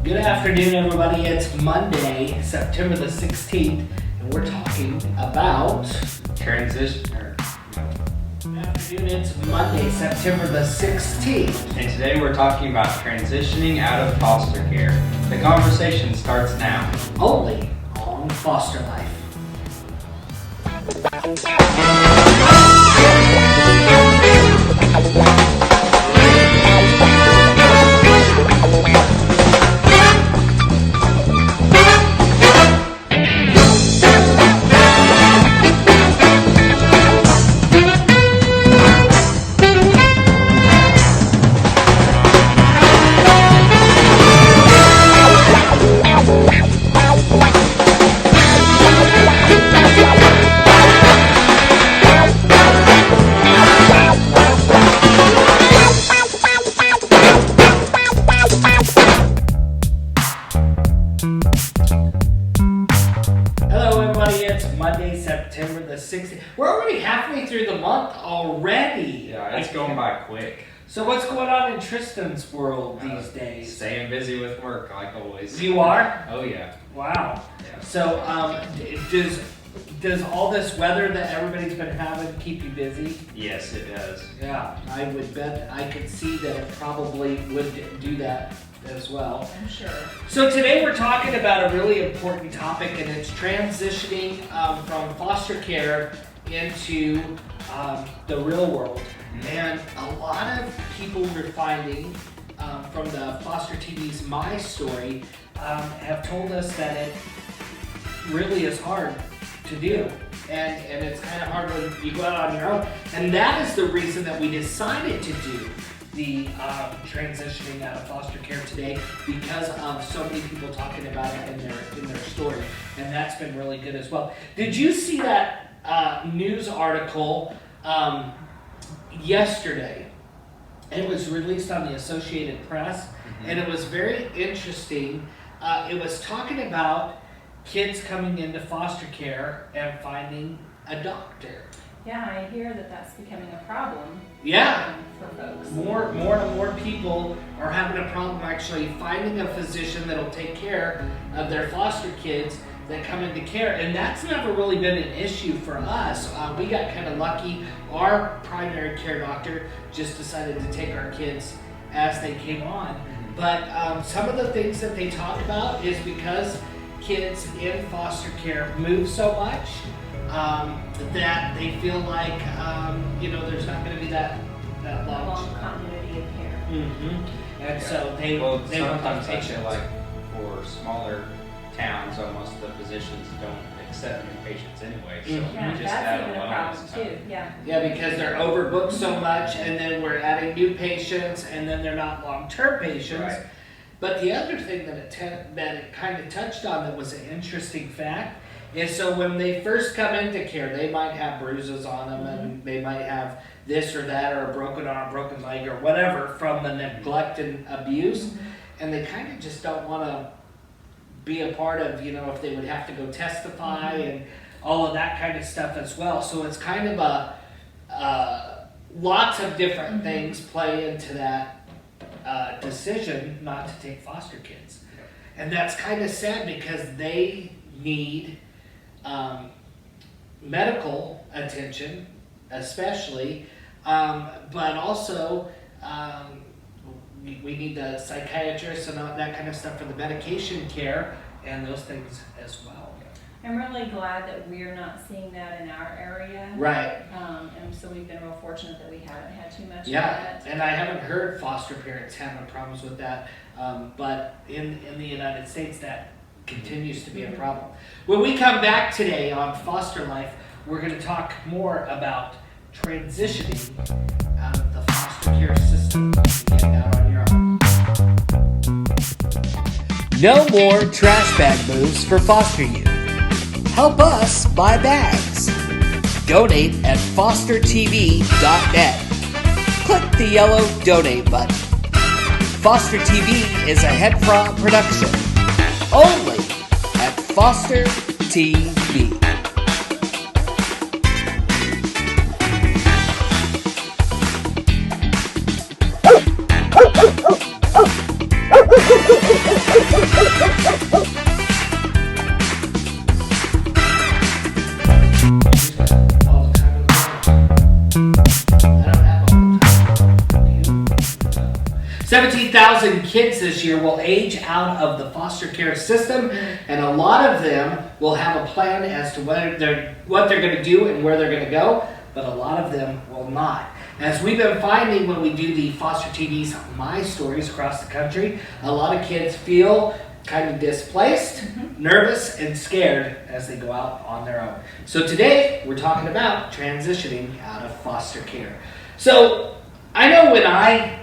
Good afternoon, everybody. It's Monday, September the 16th, and we're talking about transition. Good afternoon, it's Monday, September the 16th. And today we're talking about transitioning out of foster care. The conversation starts now. Only on Foster Life. September the 16th. We're already halfway through the month already. Yeah, it's going by quick. So what's going on in Tristan's world these days? Staying busy with work, like always. You are? Oh, yeah. Wow. Yeah. So does all this weather that everybody's been having keep you busy? Yes, it does. Yeah, I would bet I could see that it probably would do that as well. I'm sure. So today we're talking about a really important topic, and it's transitioning from foster care into the real world. And a lot of people we're finding from the Foster TV's My Story have told us that it really is hard to do. And it's kind of hard when you go out on your own. And that is the reason that we decided to do the transitioning out of foster care today, because of so many people talking about it in their story, and that's been really good as well. Did you see that news article yesterday? It was released on the Associated Press, and it was very interesting. It was talking about kids coming into foster care and finding a doctor. Yeah, I hear that that's becoming a problem. Yeah. For folks. More and more people are having a problem actually finding a physician that'll take care of their foster kids that come into care, and that's never really been an issue for us. We got kind of lucky. Our primary care doctor just decided to take our kids as they came on. But some of the things that they talk about is because kids in foster care move so much, that they feel like, there's not going to be that long continuity of care. And so they sometimes I patients. feel like for smaller towns, almost the physicians don't accept new patients anyway. So Yeah, we just that's add even a alone problem this time. too. Yeah. Yeah, because they're overbooked so much, and then we're adding new patients, and then they're not long-term patients. Right. But the other thing that it kind of touched on that was an interesting fact is, so when they first come into care, they might have bruises on them, and they might have this or that, or a broken arm, broken leg, or whatever from the neglect and abuse, and they kind of just don't want to be a part of, if they would have to go testify and all of that kind of stuff as well. So it's kind of lots of different things play into that decision not to take foster kids. And that's kind of sad, because they need medical attention especially, but also we need the psychiatrists and all that kind of stuff for the medication care and those things as well. I'm really glad that we're not seeing that in our area. Right. And so we've been real fortunate that we haven't had too much of Yeah, that. and I haven't heard foster parents having problems with that, but in the United States that continues to be a problem. When we come back today on Foster Life, we're going to talk more about transitioning out of the foster care system and getting out on your own. No more trash bag moves for foster youth. Help us buy bags. Donate at fostertv.net. Click the yellow donate button. Foster TV is a HEDFRA production. Only at Foster TV. Oh, 17,000 kids this year will age out of the foster care system, and a lot of them will have a plan as to what they're going to do and where they're going to go, but a lot of them will not. As we've been finding when we do the Foster TV's My Stories across the country, a lot of kids feel kind of displaced, nervous, and scared as they go out on their own. So today, we're talking about transitioning out of foster care. So, I know when I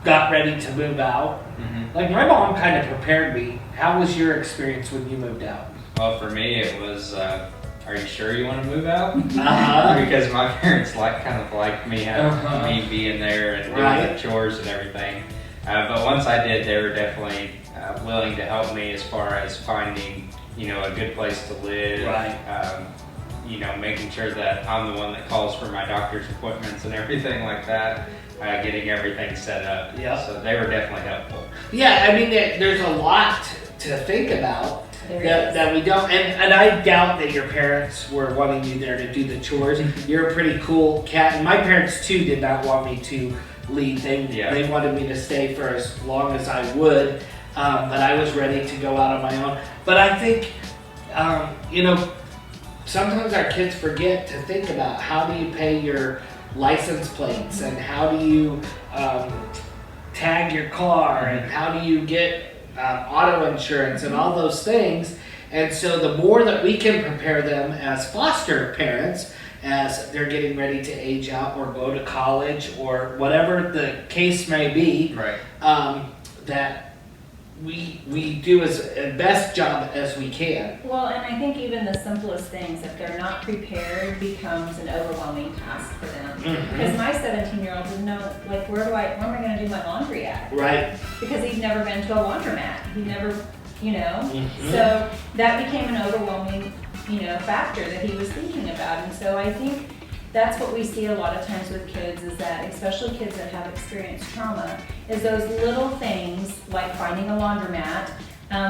got ready to move out, like my mom kind of prepared me. How was your experience when you moved out? Well, for me, it was, are you sure you want to move out? Uh-huh. Because my parents kind of liked me having me being there and doing the chores and everything. But once I did, they were definitely willing to help me as far as finding, a good place to live. Making sure that I'm the one that calls for my doctor's appointments and everything like that. Getting everything set up. Yeah. So they were definitely helpful. Yeah, I mean, there's a lot to think about that we don't, and I doubt that your parents were wanting you there to do the chores. You're a pretty cool cat, and my parents too did not want me to leave. They wanted me to stay for as long as I would, but I was ready to go out on my own. But I think, sometimes our kids forget to think about how do you pay your license plates and how do you tag your car and how do you get auto insurance and all those things. And so the more that we can prepare them as foster parents as they're getting ready to age out or go to college or whatever the case may be, that we do as best job as we can. Well, and I think even the simplest things, if they're not prepared, becomes an overwhelming task for them. Because my 17-year-old didn't know, like, where am I going to do my laundry at? Right. Because he'd never been to a laundromat. He never, So that became an overwhelming, factor that he was thinking about. And so I think that's what we see a lot of times with kids, is that, especially kids that have experienced trauma, is those little things like finding a laundromat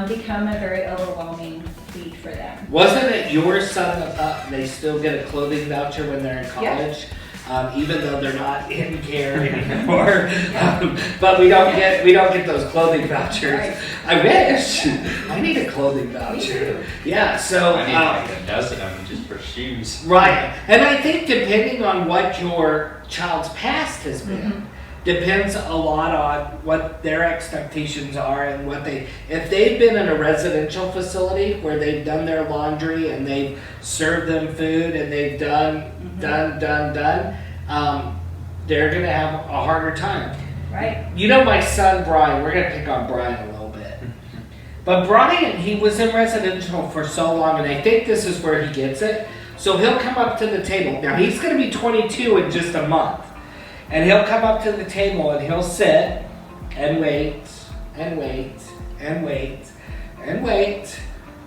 become a very overwhelming feat for them. Wasn't it your son that thought they still get a clothing voucher when they're in college? Even though they're not in care anymore, but we don't get those clothing vouchers. Right. I wish. I need a clothing voucher. Yeah, so I need like a dozen of them just for shoes. Right, and I think depending on what your child's past has been, depends a lot on what their expectations are and if they've been in a residential facility where they've done their laundry and they've served them food and they've done, they're gonna have a harder time. Right. My son Brian, we're gonna pick on Brian a little bit. But Brian, he was in residential for so long, and I think this is where he gets it. So he'll come up to the table. Now he's gonna be 22 in just a month. And he'll come up to the table and he'll sit and wait and wait and wait and wait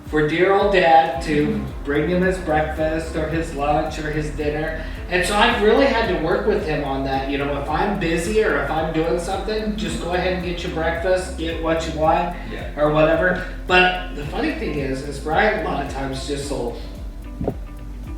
for dear old dad to bring him his breakfast or his lunch or his dinner. And so I've really had to work with him on that. If I'm busy or if I'm doing something, just go ahead and get your breakfast, get what you want or whatever. But the funny thing is Brian a lot of times just will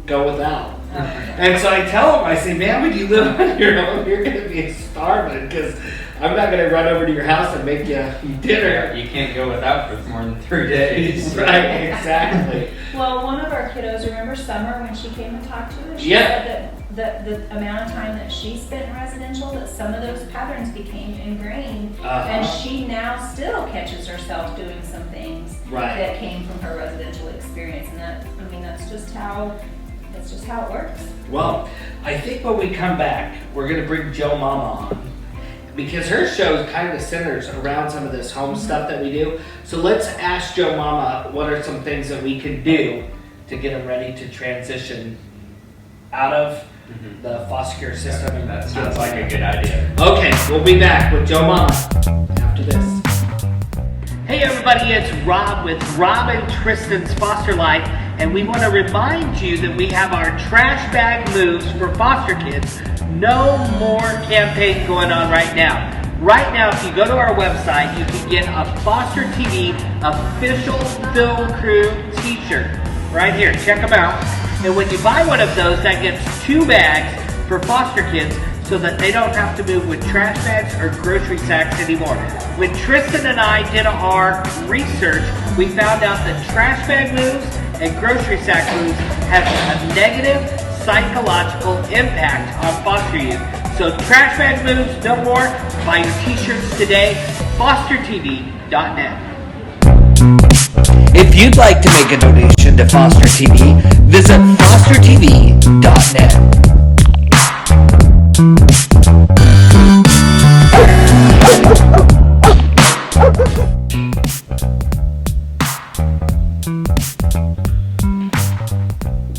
go without. And so I tell him, I say, man, when you live on your own, you're going to be starving because I'm not going to run over to your house and make you dinner. Yeah, you can't go without for more than 3 days. Right, exactly. Well, one of our kiddos, remember Summer when she came and talked to us? She said that the amount of time that she spent in residential, that some of those patterns became ingrained. And she now still catches herself doing some things that came from her residential experience. And that's just how it works. Well, I think when we come back, we're going to bring Joe Mama on because her show kind of centers around some of this home stuff that we do. So let's ask Joe Mama what are some things that we can do to get them ready to transition out of the foster care system. And that sounds like a good idea. Okay, we'll be back with Joe Mama after this. Hey everybody, it's Rob with Rob and Tristan's Foster Life, and we want to remind you that we have our trash bag moves for foster kids. No more campaign going on right now. Right now, if you go to our website, you can get a Foster TV official Film Crew t-shirt. Right here, check them out. And when you buy one of those, that gets 2 bags for foster kids. so that they don't have to move with trash bags or grocery sacks anymore. When Tristan and I did our research, we found out that trash bag moves and grocery sack moves have a negative psychological impact on foster youth. So trash bag moves no more. Buy your t-shirts today. FosterTV.net. If you'd like to make a donation to Foster TV, visit FosterTV.net.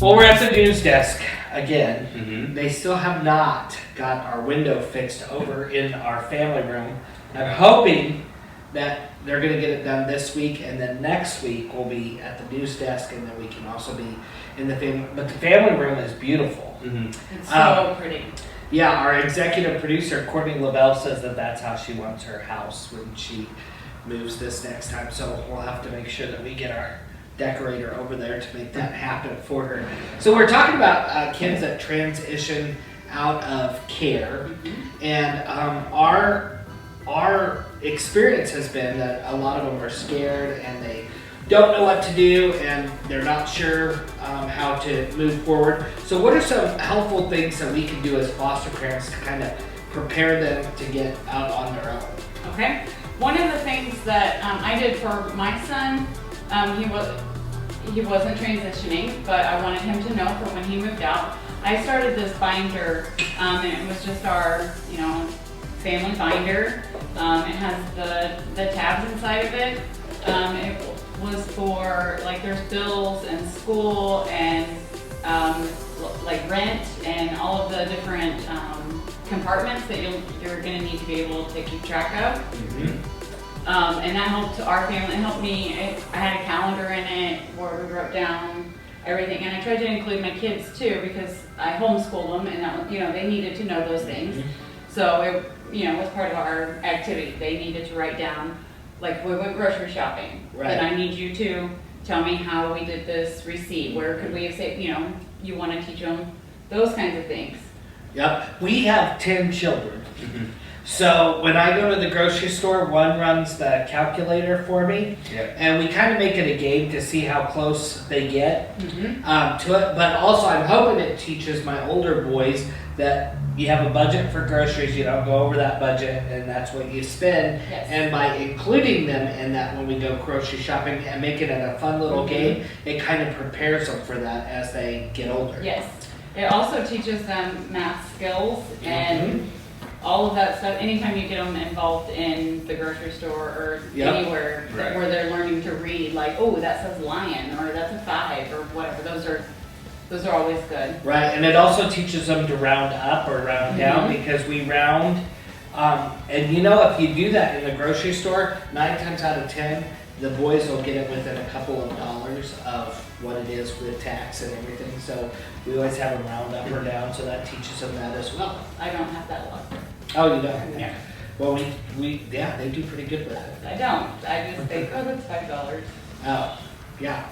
Well, we're at the news desk again. Mm-hmm. They still have not got our window fixed over in our family room. I'm hoping that they're going to get it done this week, and then next week we'll be at the news desk, and then we can also be in the family. But the family room is beautiful. Mm-hmm. It's so pretty. Yeah, our executive producer, Courtney LaBelle, says that that's how she wants her house when she moves this next time. So we'll have to make sure that we get our decorator over there to make that happen for her. So we're talking about kids that transition out of care, and our experience has been that a lot of them are scared and they don't know what to do and they're not sure how to move forward. So what are some helpful things that we can do as foster parents to kind of prepare them to get out on their own? Okay. One of the things that I did for my son, he wasn't transitioning, but I wanted him to know for when he moved out. I started this binder, and it was just our, family binder. It has the tabs inside of it. It was for, like, there's bills and school and like rent and all of the different compartments that you're going to need to be able to keep track of. Mm-hmm. And that helped our family. It helped me. I had a calendar in it where we wrote down everything, and I tried to include my kids too because I homeschooled them, and that, they needed to know those things. Mm-hmm. So it was part of our activity. They needed to write down, like, we went grocery shopping, right. And I need you to tell me how we did this receipt. Where could we have saved? You want to teach them those kinds of things. Yep. We have 10 children. Mm-hmm. So when I go to the grocery store, one runs the calculator for me, yep. And we kind of make it a game to see how close they get to it. But also I'm hoping it teaches my older boys that you have a budget for groceries, you don't go over that budget, and that's what you spend. Yes. And by including them in that when we go grocery shopping and make it a fun little game, it kind of prepares them for that as they get older. Yes. It also teaches them math skills and all of that stuff. Anytime you get them involved in the grocery store or anywhere where they're learning to read, like, oh, that says lion, or that's a 5, or whatever. Those are always good. Right, and it also teaches them to round up or round down because we round. And if you do that in the grocery store, 9 times out of 10, the boys will get it within a couple of dollars of what it is with tax and everything. So we always have them round up or down, so that teaches them that as well. I don't have that luck. Oh, you don't? Yeah. Well, they do pretty good with it. I don't. I just think, that's $5. Oh, yeah.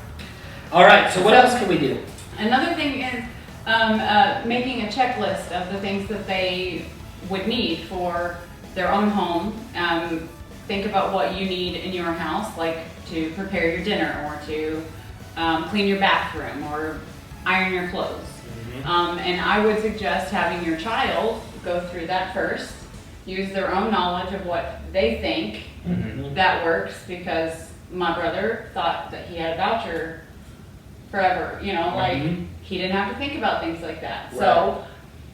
All right, so what else can we do? Another thing is making a checklist of the things that they would need for their own home. Think about what you need in your house, like to prepare your dinner or to clean your bathroom or iron your clothes. And I would suggest having your child go through that first, use their own knowledge of what they think that works, because my brother thought that he had a voucher forever, he didn't have to think about things like that. Right. So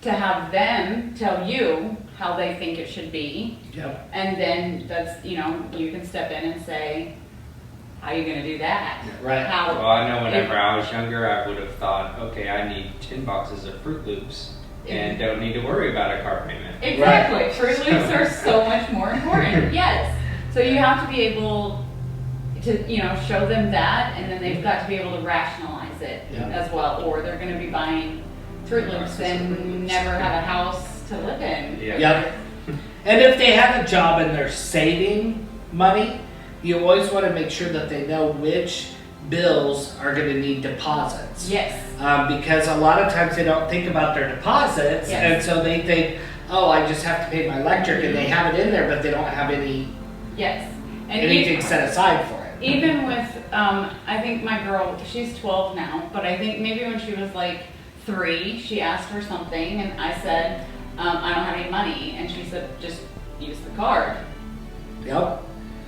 to have them tell you how they think it should be, and then that's, you can step in and say, how are you going to do that? Right. Well, I know whenever I was younger, I would have thought, okay, I need 10 boxes of Fruit Loops and don't need to worry about a car payment. Exactly. Right. Fruit Loops are so much more important. Yes. So you have to be able to, show them that, and then they've got to be able to rationalize it as well, or they're going to be buying Fruit Loops and never have a house to live in. Yeah. And if they have a job and they're saving money, you always want to make sure that they know which bills are going to need deposits. Yes. Because a lot of times they don't think about their deposits, and so they think, oh, I just have to pay my electric, and they have it in there, but they don't have Yes. And anything set aside for it. even with, I think my girl, she's 12 now, but I think maybe when she was like 3, she asked for something, and I said, I don't have any money, and she said, just use the card. Yep.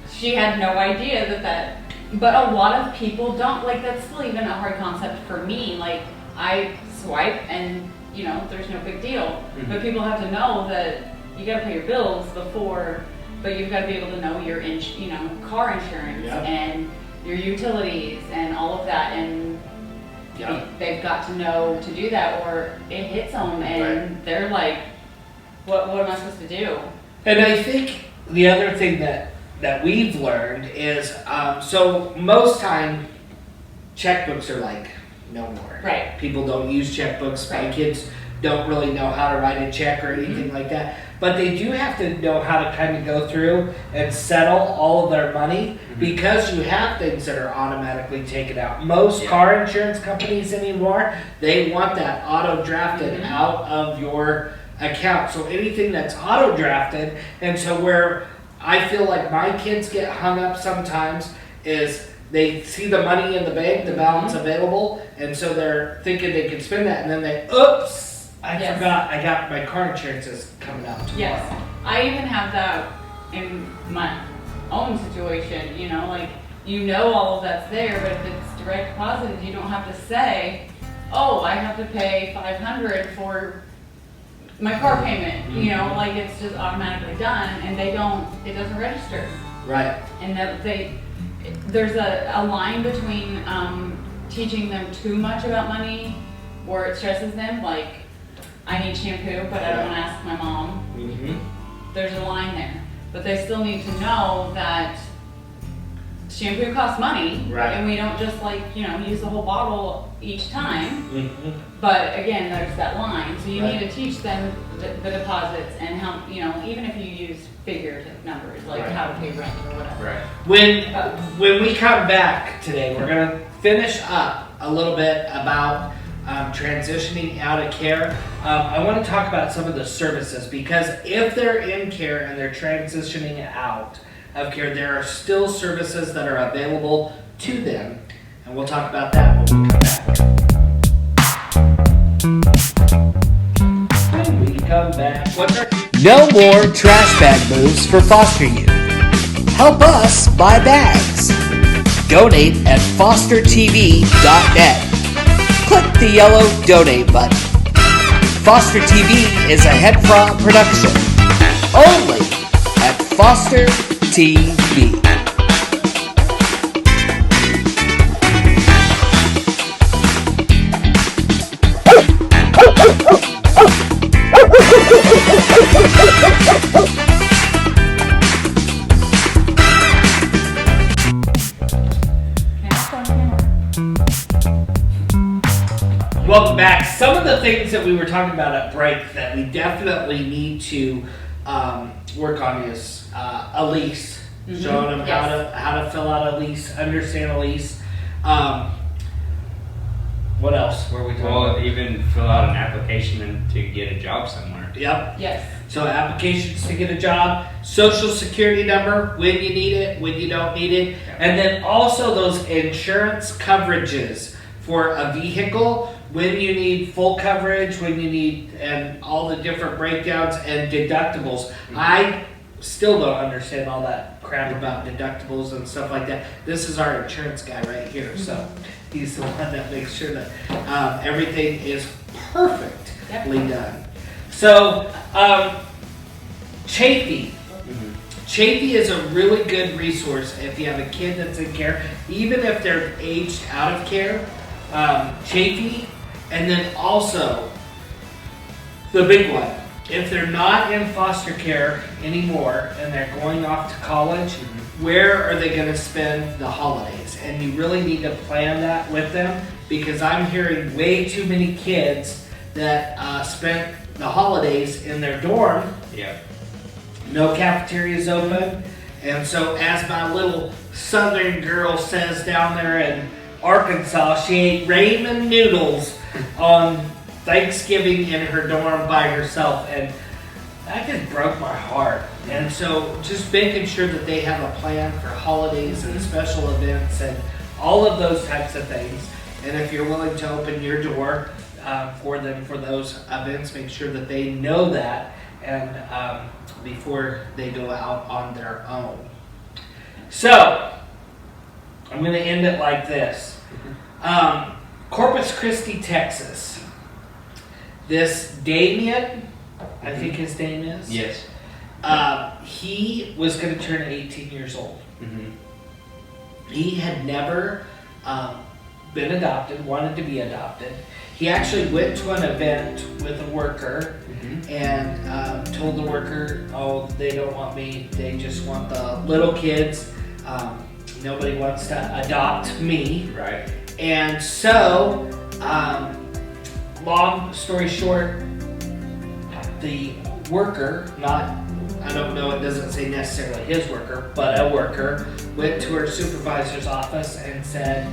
She had no idea that, but a lot of people don't, like that's still even a hard concept for me, like I swipe and, you know, there's no big deal, but people have to know that you gotta pay your bills before, but you've gotta be able to know your, you know, car insurance and your utilities and all of that, and they've got to know to do that or it hits them and they're like, what am I supposed to do? And I think the other thing that we've learned is, so most time checkbooks are like no more. Right. People don't use checkbooks. My kids don't really know how to write a check or anything like that. But they do have to know how to kind of go through and settle all of their money because you have things that are automatically taken out. Most car insurance companies anymore, they want that auto drafted out of your account. So anything that's auto drafted, and so where I feel like my kids get hung up sometimes is they see the money in the bank, the balance available, and so they're thinking they can spend that, and then they, oops, I forgot I got my car insurance is coming out tomorrow. Yes, I even have that in my own situation, you know, like you know all of that's there, but if it's direct deposited, you don't have to say, oh, I have to pay $500 for my car payment, you know, like it's just automatically done, and it doesn't register. Right. And that there's a line between teaching them too much about money, where it stresses them, like I need shampoo, but I don't want to ask my mom. There's a line there, but they still need to know that shampoo costs money, and we don't just like, you know, use the whole bottle each time. But again, there's that line, so you need to teach them the deposits and how, you know, even if you use figurative numbers, like how to pay rent or whatever. When we come back today, we're going to finish up a little bit about transitioning out of care. I want to talk about some of the services, because if they're in care and they're transitioning out of care, there are still services that are available to them, and we'll talk about that when we come back. When we come back, what's our... No more trash bag moves for foster youth. Help us buy bags. Donate at fostertv.net. Click the yellow donate button. Foster TV is a HEDFRA production. Only at Foster TV. Welcome back. Some of the things that we were talking about at break that we definitely need to work on is a lease. Showing them how to fill out a lease, understand a lease. What else were we talking about? Well, even fill out an application to get a job somewhere. Yep. Yes. So applications to get a job, social security number, when you need it, when you don't need it, and then also those insurance coverages for a vehicle, when you need full coverage, when you need, and all the different breakdowns and deductibles. I still don't understand all that crap about deductibles and stuff like that. This is our insurance guy right here, so he's the one that makes sure that everything is perfectly done. So, Chafee. Chafee is a really good resource if you have a kid that's in care, even if they're aged out of care. Chafee, and then also the big one, if they're not in foster care anymore and they're going off to college, where are they going to spend the holidays? And you really need to plan that with them, because I'm hearing way too many kids that spent the holidays in their dorm. No cafeterias open, and so as my little southern girl says down there in Arkansas, she ate ramen noodles on Thanksgiving in her dorm by herself, and that just broke my heart. And so just making sure that they have a plan for holidays and special events and all of those types of things. And if you're willing to open your door for them for those events, make sure that they know that and before they go out on their own. So I'm going to end it like this. Corpus Christi, Texas. This Damien, I think his name is. Yes. He was going to turn 18 years old. Mm-hmm. He had never been adopted, wanted to be adopted. He actually went to an event with a worker and told the worker, oh, they don't want me, they just want the little kids. Nobody wants to adopt me. Right. And so, long story short, the worker, I don't know, it doesn't say necessarily his worker, but a worker, went to her supervisor's office and said,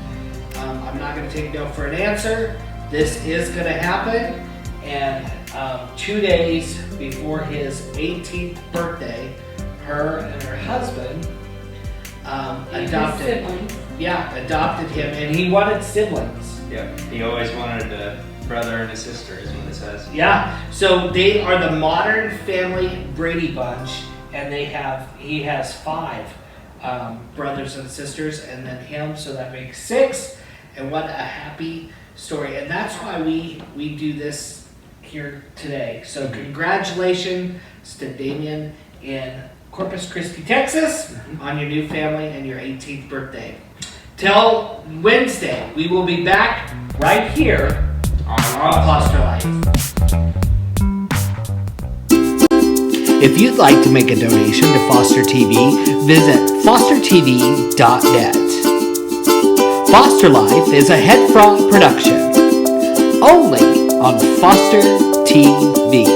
I'm not going to take no for an answer. This is going to happen. And 2 days before his 18th birthday, her and her husband adopted him, and he wanted siblings. Yeah, he always wanted a brother and a sister, is what it says. Yeah, so they are the Modern Family Brady Bunch, and he has 5 brothers and sisters, and then him, so that makes 6. And what a happy story! And that's why we do this here today. So congratulations to Damien in Corpus Christi, Texas, on your new family and your 18th birthday. Till Wednesday, we will be back right here on Foster Life. If you'd like to make a donation to Foster TV, visit fostertv.net. Foster Life is a HEDFRA production, only on Foster TV.